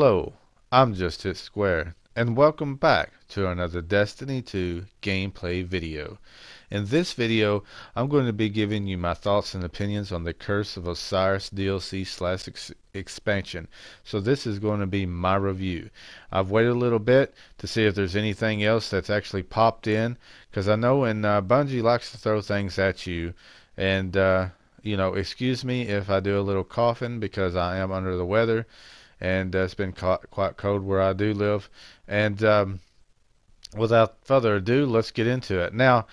Hello, I'm JustHitSquare, and welcome back to another Destiny 2 gameplay video. In this video, I'm going to be giving you my thoughts and opinions on the Curse of Osiris DLC slash expansion. So this is going to be my review. I've waited a little bit to see if there's anything else that's actually popped in, because I know Bungie likes to throw things at you, and excuse me if I do a little coughing because I am under the weather and it's been quite cold where I do live. And without further ado, let's get into it. Now,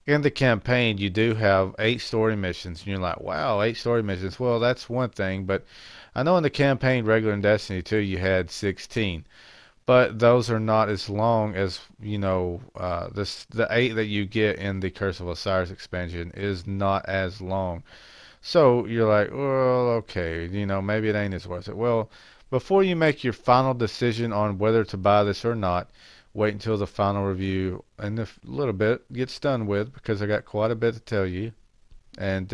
in the campaign, you do have 8 story missions, and you're like, wow, 8 story missions. Well, that's one thing, but I know in the campaign, regular in Destiny 2, you had 16. But those are not as long as, the 8 that you get in the Curse of Osiris expansion is not as long. So you're like, well, okay, maybe it ain't as worth it. Well, before you make your final decision on whether to buy this or not, wait until the final review and a little bit gets done with, because I got quite a bit to tell you. And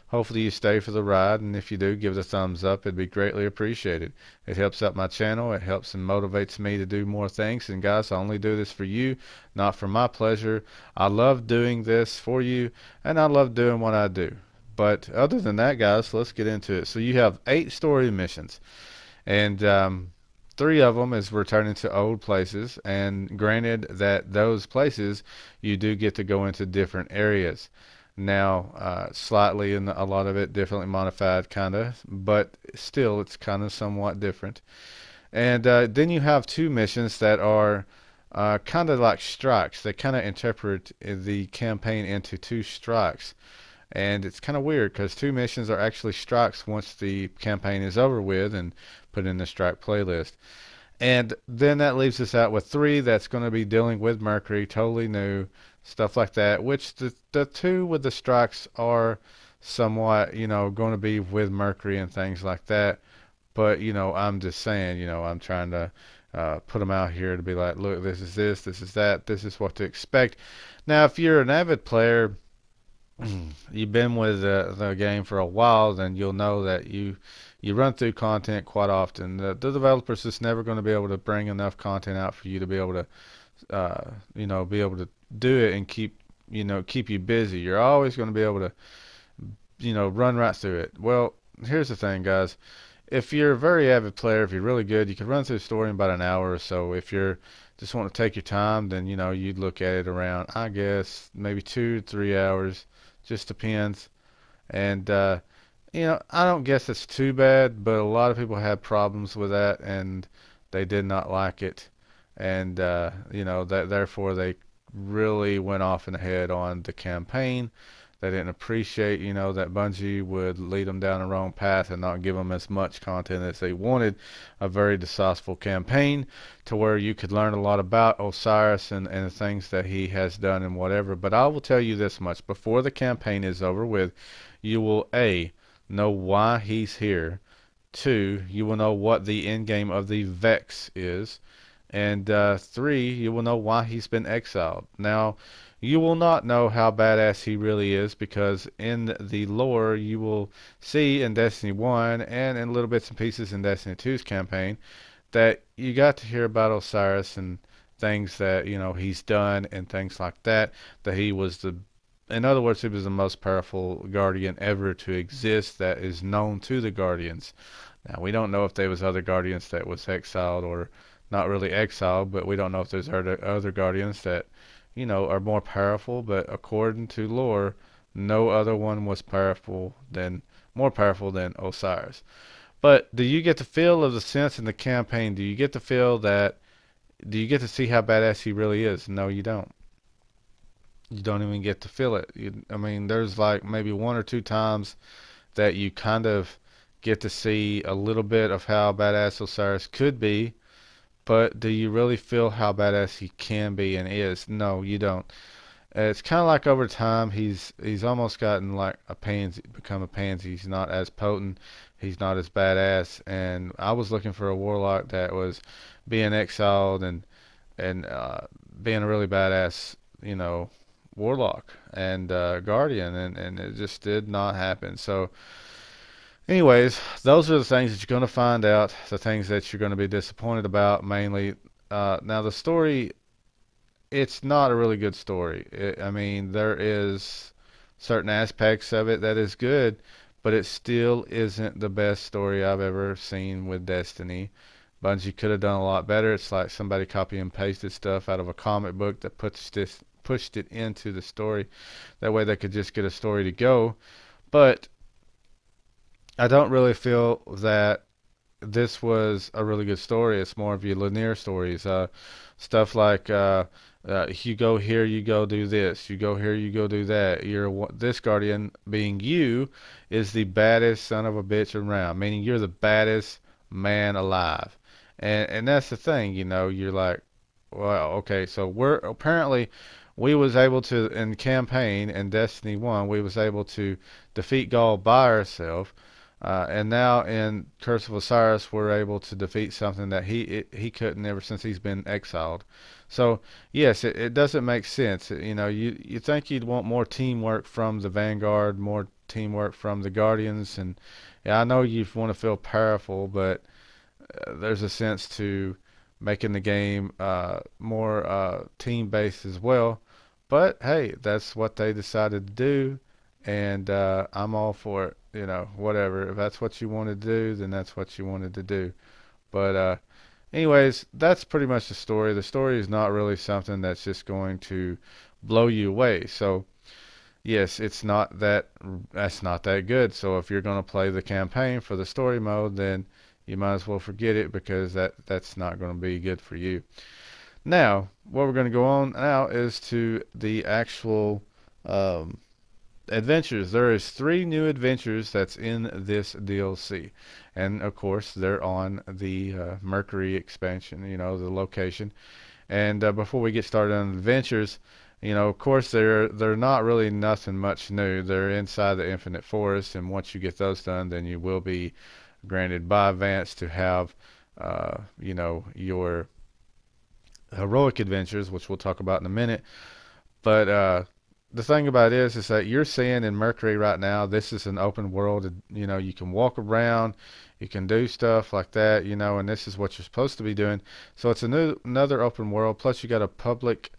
hopefully you stay for the ride, and if you do, give it a thumbs up. It'd be greatly appreciated. It helps out my channel. It helps and motivates me to do more things. And guys, I only do this for you, not for my pleasure. I love doing this for you, and I love doing what I do. But other than that, guys, let's get into it. So you have 8 story missions, and 3 of them is returning to old places. And granted that those places, you do get to go into different areas. Now, slightly, and a lot of it differently modified, kind of, but still, it's kind of somewhat different. And then you have 2 missions that are kind of like strikes. They kind of interpret the campaign into 2 strikes. And it's kind of weird because 2 missions are actually strikes once the campaign is over with and put in the strike playlist. And then that leaves us out with 3 that's going to be dealing with Mercury, totally new, stuff like that, which the 2 with the strikes are somewhat, going to be with Mercury and things like that. But, I'm just saying, I'm trying to put them out here to be like, look, this is this is that, this is what to expect. Now, if you're an avid player, you've been with the game for a while, then you'll know that you run through content quite often. The developers just never going to be able to bring enough content out for you to be able to, be able to do it and keep you busy. You're always going to be able to, run right through it. Well, here's the thing, guys. If you're a very avid player, if you're really good, you can run through the story in about an hour or so. If you're just want to take your time, then you'd look at it around, I guess, maybe 2 to 3 hours. Just depends. And I don't guess it's too bad, but a lot of people had problems with that, and they did not like it. And that therefore they really went off in the head on the campaign. They didn't appreciate, that Bungie would lead them down the wrong path and not give them as much content as they wanted. A very decisive campaign to where you could learn a lot about Osiris and the things that he has done and whatever. But I will tell you this much. Before the campaign is over with, you will A, know why he's here. 2, you will know what the end game of the Vex is. And 3, you will know why he's been exiled. Now, you will not know how badass he really is, because in the lore you will see in Destiny 1 and in little bits and pieces in Destiny 2's campaign that you got to hear about Osiris and things that he's done and things like that. That he was in other words, he was the most powerful guardian ever to exist that is known to the guardians. Now, we don't know if there was other guardians that was exiled or not really exiled, but we don't know if there's other guardians that are more powerful. But according to lore, no other one was more powerful than Osiris. But do you get the feel of the sense in the campaign? Do you get the feel that? Do you get to see how badass he really is? No, you don't. You don't even get to feel it. I mean, there's like maybe 1 or 2 times that you kind of get to see a little bit of how badass Osiris could be, but do you really feel how badass he can be and is? No, you don't. It's kind of like over time he's almost gotten like a pansy, become a pansy. He's not as potent, he's not as badass. And I was looking for a warlock that was being exiled and being a really badass, warlock and guardian, and it just did not happen. So Anyways, those are the things that you're going to find out, the things that you're going to be disappointed about mainly. Now, the story, it's not a really good story. I mean, there is certain aspects of it that is good, but it still isn't the best story I've ever seen with Destiny. Bungie could have done a lot better. It's like somebody copy and pasted stuff out of a comic book that pushed it into the story. That way they could just get a story to go. But I don't really feel that this was a really good story. It's more of your linear stories. Stuff like you go here, you go do this. You go here, you go do that. This guardian, being you, is the baddest son of a bitch around. Meaning you're the baddest man alive. And that's the thing, you know. You're like, well, okay. So we was able to in campaign in Destiny 1, we was able to defeat Ghaul by ourselves. And now in Curse of Osiris, we're able to defeat something that he couldn't ever since he's been exiled. So yes, it doesn't make sense. You know, you think you'd want more teamwork from the Vanguard, more teamwork from the Guardians, and yeah, I know you want to feel powerful, but there's a sense to making the game more team based as well. But hey, that's what they decided to do, and I'm all for it. You know, whatever. If that's what you want to do, then that's what you wanted to do. But anyways, that's pretty much the story. The story is not really something that's just going to blow you away. So yes, that's not that good. So if you're going to play the campaign for the story mode, then you might as well forget it because that's not going to be good for you. Now, what we're going to go on now is to the actual um, adventures. There is 3 new adventures that's in this DLC, and of course they're on the Mercury expansion. You know, the location. And before we get started on adventures, you know, of course they're not really nothing much new. They're inside the Infinite Forest, and once you get those done, then you will be granted by Vance to have, you know, your heroic adventures, which we'll talk about in a minute. But the thing about it is that you're seeing in Mercury right now, this is an open world. You know, you can walk around, you can do stuff like that, you know, and this is what you're supposed to be doing. So it's another open world. Plus, you got a public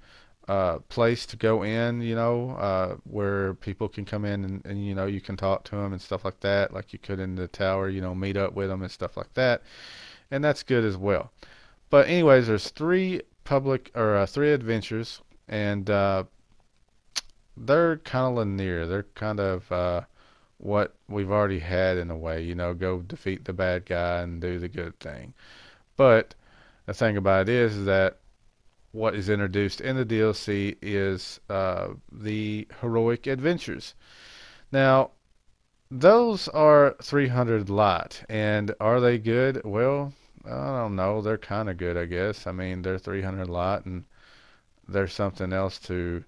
place to go in, you know, where people can come in and, you know, you can talk to them and stuff like that, like you could in the tower, you know, meet up with them and stuff like that. And that's good as well. But anyways, there's 3 adventures, and they're kind of linear. They're kind of what we've already had in a way, you know, go defeat the bad guy and do the good thing. But the thing about it is that what is introduced in the DLC is the heroic adventures. Now, those are 300 light, and are they good? Well, I don't know. They're kind of good, I guess. I mean, they're 300 light, and there's something else to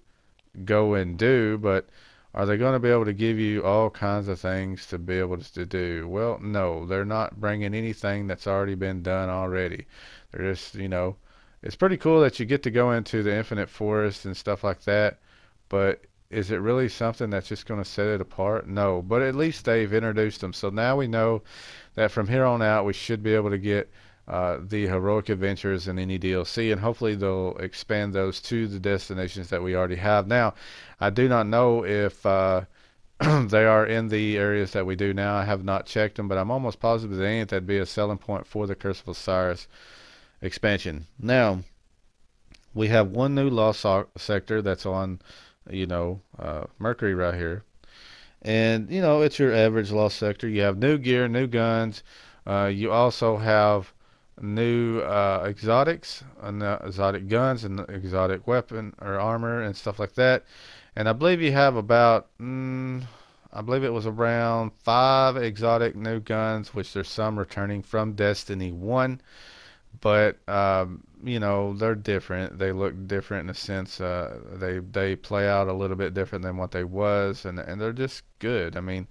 go and do, but are they going to be able to give you all kinds of things to be able to do? Well, no, they're not bringing anything that's already been done already. They're just, you know, it's pretty cool that you get to go into the Infinite Forest and stuff like that, but is it really something that's just going to set it apart? No, but at least they've introduced them. So now we know that from here on out, we should be able to get the heroic adventures in any DLC, and hopefully they'll expand those to the destinations that we already have. Now, I do not know if they are in the areas that we do now. I have not checked them, but I'm almost positive they ain't. That'd be a selling point for the Curse of Osiris expansion. Now, we have one new lost sector that's on, you know, Mercury right here. And, you know, it's your average lost sector. You have new gear, new guns. You also have new exotics, and exotic guns, and exotic weapon or armor and stuff like that. And I believe you have about, I believe it was around 5 exotic new guns, which there's some returning from Destiny 1. But you know, they're different. They look different in a sense. They play out a little bit different than what they was, and they're just good. I mean,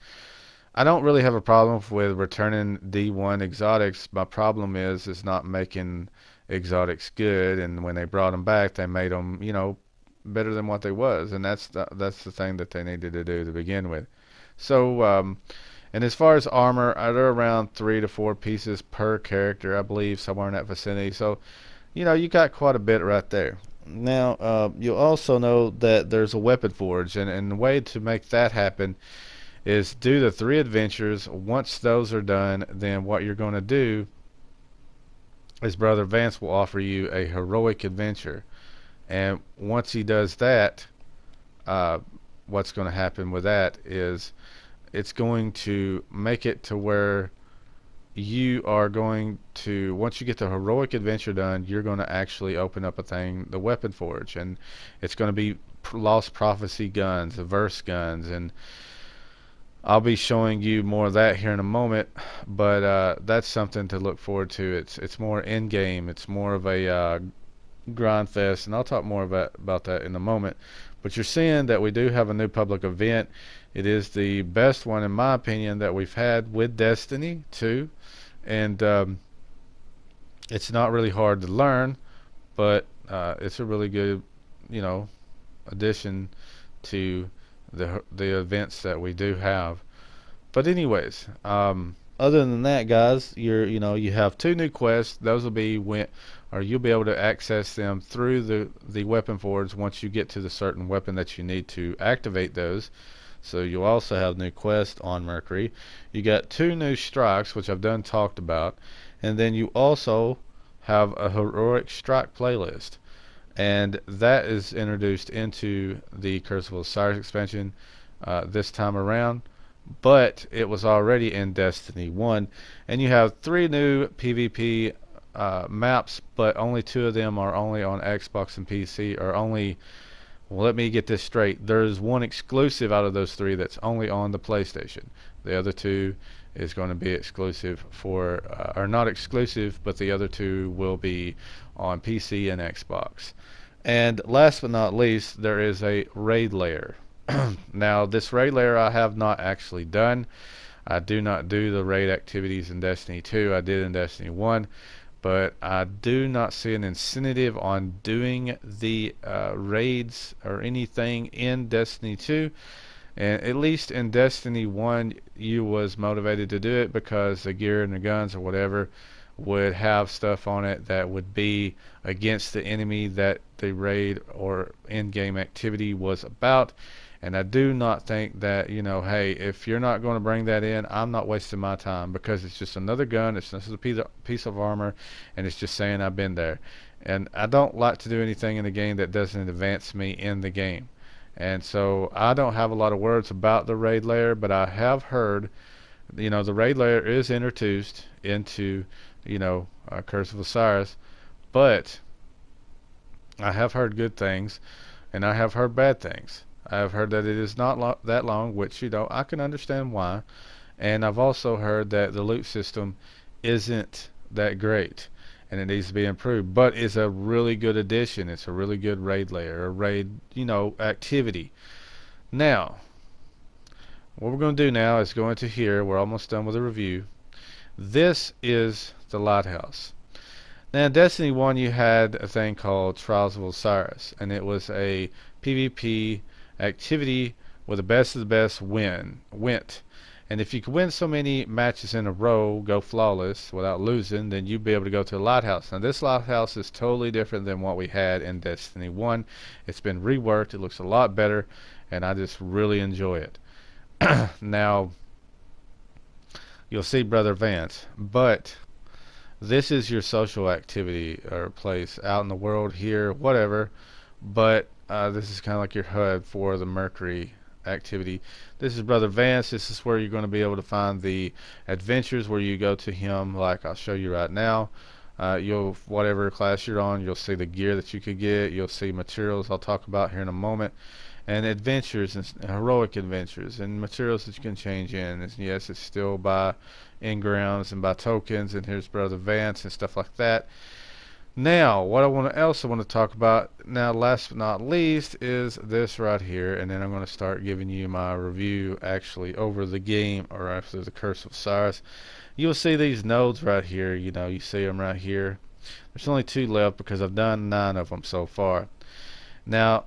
I don't really have a problem with returning D1 exotics. My problem is not making exotics good. And when they brought them back, they made them, you know, better than what they was. And that's the thing that they needed to do to begin with. So, And as far as armor, they're around 3 to 4 pieces per character, I believe, somewhere in that vicinity. So, you got quite a bit right there. Now, you'll also know that there's a weapon forge, and the way to make that happen is do the 3 adventures. Once those are done, then what you're going to do is Brother Vance will offer you a heroic adventure. And once he does that, uh, what's going to happen with that is it's going to make it to where you are going to, once you get the heroic adventure done, you're going to actually open up a thing, the weapon forge, and it's going to be lost prophecy guns, verse guns, and I'll be showing you more of that here in a moment, but that's something to look forward to. It's more in game. It's more of a grind fest, and I'll talk more about that in a moment. But you're seeing that we do have a new public event. It is the best one, in my opinion, that we've had with Destiny 2, and it's not really hard to learn, but it's a really good, addition to the events that we do have. But anyways, other than that, guys, you have 2 new quests. Those will be you'll be able to access them through the weapon forge once you get to the certain weapon that you need to activate those. So you'll also have new quests on Mercury. You got 2 new strikes, which I've done talked about, and then you also have a heroic strike playlist, and that is introduced into the Curse of Osiris expansion this time around, but it was already in Destiny 1. And you have 3 new PvP maps, but only 2 of them are only on Xbox and PC, or only, well, let me get this straight. There's 1 exclusive out of those 3 that's only on the PlayStation. The other 2 is going to be exclusive for, or not exclusive, but the other 2 will be on PC and Xbox. And last but not least, there is a raid layer. Now, this raid layer I have not actually done. I do not do the raid activities in Destiny 2. I did in Destiny 1. But I do not see an incentive on doing the raids or anything in Destiny 2. And at least in Destiny 1, you was motivated to do it because the gear and the guns or whatever would have stuff on it that would be against the enemy that the raid or in-game activity was about. And I do not think that, hey, if you're not going to bring that in, I'm not wasting my time, because it's just another gun, it's just a piece of armor, and it's just saying I've been there. And I don't like to do anything in the game that doesn't advance me in the game. And so I don't have a lot of words about the raid layer, but I have heard, the raid layer is introduced into, Curse of Osiris, but I have heard good things, and I have heard bad things. I have heard that it is not that long, which, I can understand why. And I've also heard that the loot system isn't that great, and it needs to be improved. But it's a really good addition. It's a really good raid layer, a raid, activity. Now, what we're going to do now is go into here. We're almost done with the review. This is the lighthouse. Now, in Destiny 1, you had a thing called Trials of Osiris, and it was a PvP activity where the best of the best went. And if you could win so many matches in a row, go flawless without losing, then you'd be able to go to a lighthouse. Now, this lighthouse is totally different than what we had in Destiny 1. It's been reworked. It looks a lot better, and I just really enjoy it. Now, you'll see Brother Vance, but this is your social activity or place out in the world here, whatever. But this is kind of like your HUD for the Mercury activity. This is Brother Vance. This is where you're going to be able to find the adventures where you go to him, like I'll show you right now. Whatever class you're on, you'll see the gear that you could get. You'll see materials I'll talk about here in a moment, and adventures and heroic adventures and materials that you can change in. And yes, it's still by engrams and by tokens, and here's Brother Vance and stuff like that. Now, what I also want to talk about now, last but not least, is this right here, and then I'm going to start giving you my review actually over the game, or after the Curse of Osiris. You'll see these nodes right here. You see them right here. There's only 2 left because I've done 9 of them so far. Now,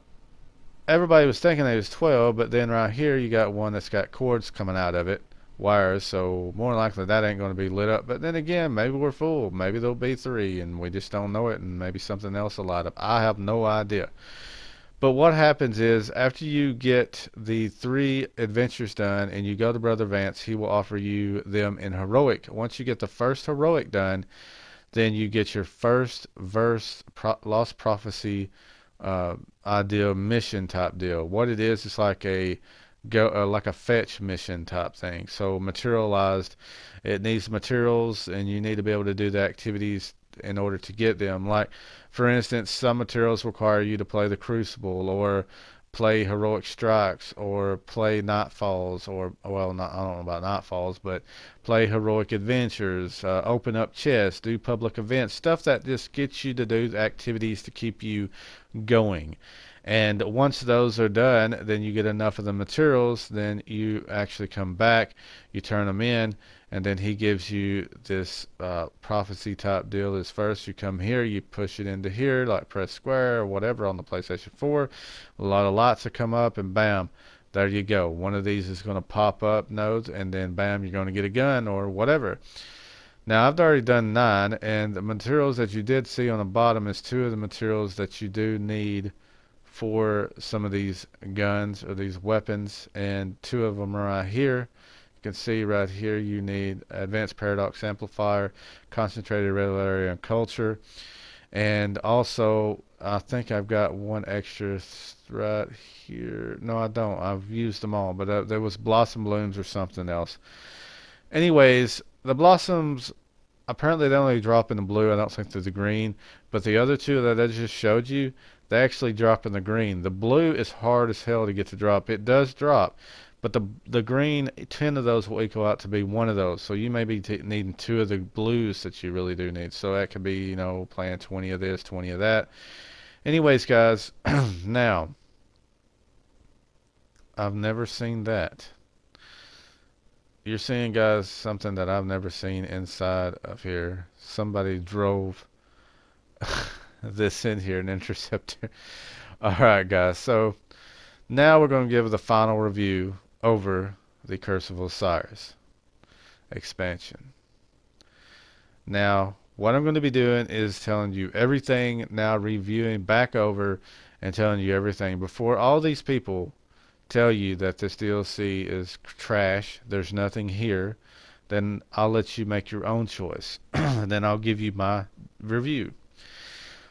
everybody was thinking there was 12, but then right here you got one that's got cords coming out of it, wires, so more likely that ain't going to be lit up. But then again, maybe we're full. Maybe there'll be 3 and we just don't know it, and maybe something else will light up. I have no idea. But what happens is, after you get the 3 adventures done and you go to Brother Vance, he will offer you them in heroic. Once you get the first heroic done, then you get your first verse Lost Prophecy ideal mission type deal. What it is, it's like a like a fetch mission type thing. So materialized, it needs materials, and you need to be able to do the activities in order to get them. Like, for instance, some materials require you to play the Crucible, or play Heroic Strikes, or play Nightfalls, or, well, not, I don't know about Nightfalls, but play Heroic Adventures, open up chests, do public events, stuff that just gets you to do activities to keep you going. And once those are done, then you get enough of the materials, then you actually come back, you turn them in, and then he gives you this prophecy type deal. Is first you come here, you push it into here, like press square or whatever on the PlayStation 4. A lot of lights will come up, and bam, there you go. One of these is going to pop up nodes, and then bam, you're going to get a gun or whatever. Now, I've already done 9, and the materials that you did see on the bottom is 2 of the materials that you do need for some of these guns or these weapons, and 2 of them are right here. You can see right here you need Advanced Paradox Amplifier, Concentrated Red Area and Culture, and also I think I've got 1 extra right here. No, I don't. I've used them all, but there was Blossom Blooms or something else. Anyways, the Blossoms, apparently they only drop in the blue. I don't think they're the green, but the other 2 that I just showed you, they actually drop in the green. The blue is hard as hell to get to drop. It does drop, but the green, 10 of those will equal out to be 1 of those. So you may be needing 2 of the blues that you really do need. So that could be, you know, playing 20 of this, 20 of that. Anyways, guys, now, I've never seen that. You're seeing, guys, something that I've never seen inside of here. Somebody drove this in here, an interceptor. Alright, guys, so now we're going to give the final review over the Curse of Osiris expansion. Now, what I'm going to be doing is telling you everything, now reviewing back over and telling you everything. Before all these people tell you that this DLC is trash, there's nothing here, then I'll let you make your own choice. And then I'll give you my review.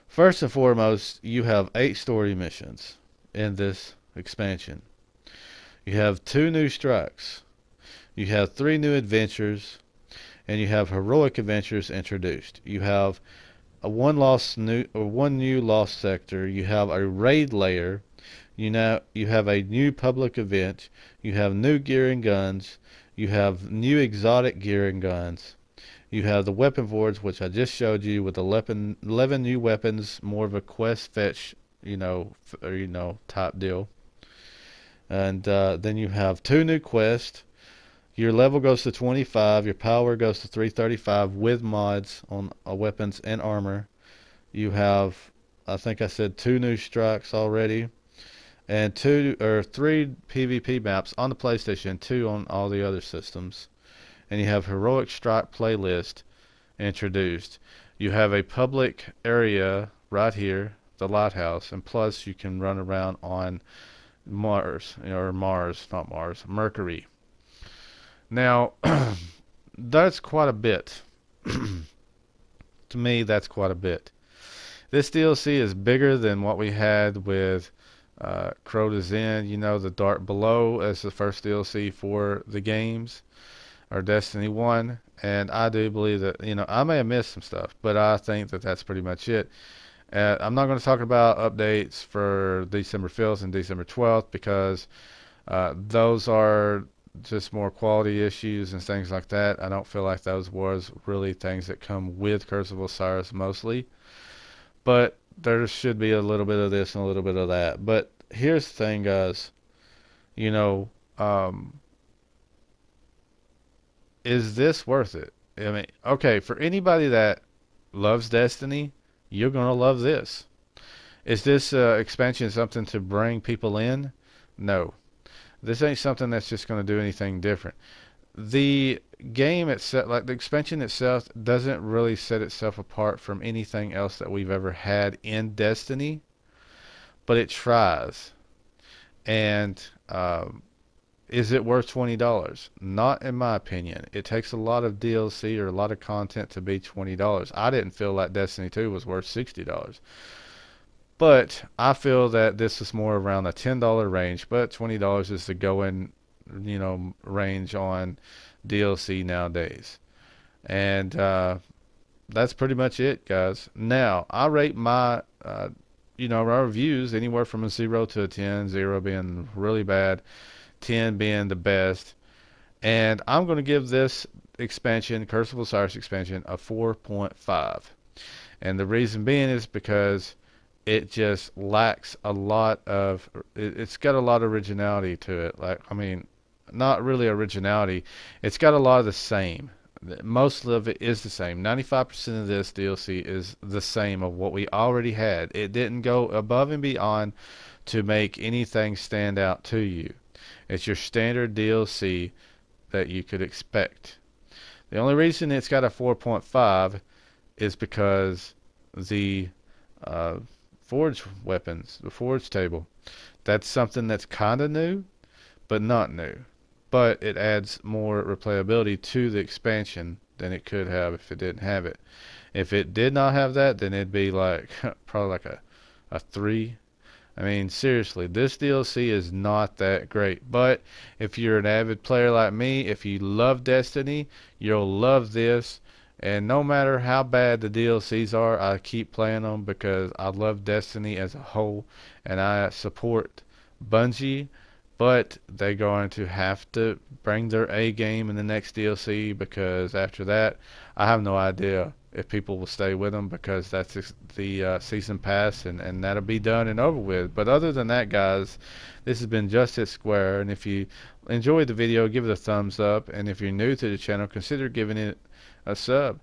First and foremost, you have 8 story missions in this expansion. You have 2 new strikes. You have 3 new adventures, and you have heroic adventures introduced. You have one new lost sector. You have a raid layer. You have a new public event. You have new gear and guns. You have new exotic gear and guns. You have the weapon boards, which I just showed you, with 11 new weapons, more of a quest fetch, type deal. And then you have 2 new quests. Your level goes to 25. Your power goes to 335 with mods on weapons and armor. You have, I think I said 2 new strikes already, and 3 PvP maps on the PlayStation, 2 on all the other systems. And you have Heroic Strike playlist introduced. You have a public area right here, the lighthouse, and plus you can run around on Mercury. Now, that's quite a bit. To me, that's quite a bit. This DLC is bigger than what we had with Crota's End, the Dark Below, as the first DLC for the games, or Destiny 1, and I do believe that, I may have missed some stuff, but I think that that's pretty much it. I'm not going to talk about updates for December 5th and December 12th, because those are just more quality issues and things like that. I don't feel like those was really things that come with Curse of Osiris mostly, but there should be a little bit of this and a little bit of that. But here's the thing, guys, is this worth it? I mean, okay, for anybody that loves Destiny, you're gonna love this. Is this expansion something to bring people in? No. This ain't something that's just going to do anything different. the game itself, like the expansion itself, doesn't really set itself apart from anything else that we've ever had in Destiny, but it tries. And is it worth $20? Not in my opinion. It takes a lot of DLC or a lot of content to be $20. I didn't feel like Destiny 2 was worth $60. But I feel that this is more around the $10 range, but $20 is the going, range on DLC nowadays. And that's pretty much it, guys. Now, I rate my, our reviews anywhere from a 0 to a 10, 0 being really bad, 10 being the best. And I'm going to give this expansion, Curse of Osiris expansion, a 4.5. And the reason being is because it just lacks a lot of, it's got a lot of originality to it. Like, I mean, not really originality. It's got a lot of the same. Most of it is the same. 95% of this DLC is the same of what we already had. It didn't go above and beyond to make anything stand out to you. It's your standard DLC that you could expect. The only reason it's got a 4.5 is because the forge weapons, the forge table, that's something that's kind of new, but not new. But it adds more replayability to the expansion than it could have if it didn't have it. If it did not have that, then it'd be like probably like a 3. I mean, seriously, this DLC is not that great. But if you're an avid player like me, if you love Destiny, you'll love this. And no matter how bad the DLCs are, I keep playing them because I love Destiny as a whole, and I support Bungie. But they're going to have to bring their A game in the next DLC, because after that, I have no idea if people will stay with them, because that's the season pass, and that'll be done and over with. But other than that, guys, this has been JustHitSquare, and if you enjoyed the video, give it a thumbs up, and if you're new to the channel, consider giving it a sub.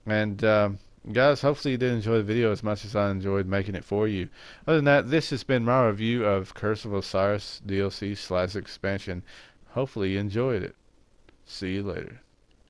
And guys, hopefully you did enjoy the video as much as I enjoyed making it for you. Other than that, this has been my review of Curse of Osiris DLC / expansion. Hopefully you enjoyed it. See you later.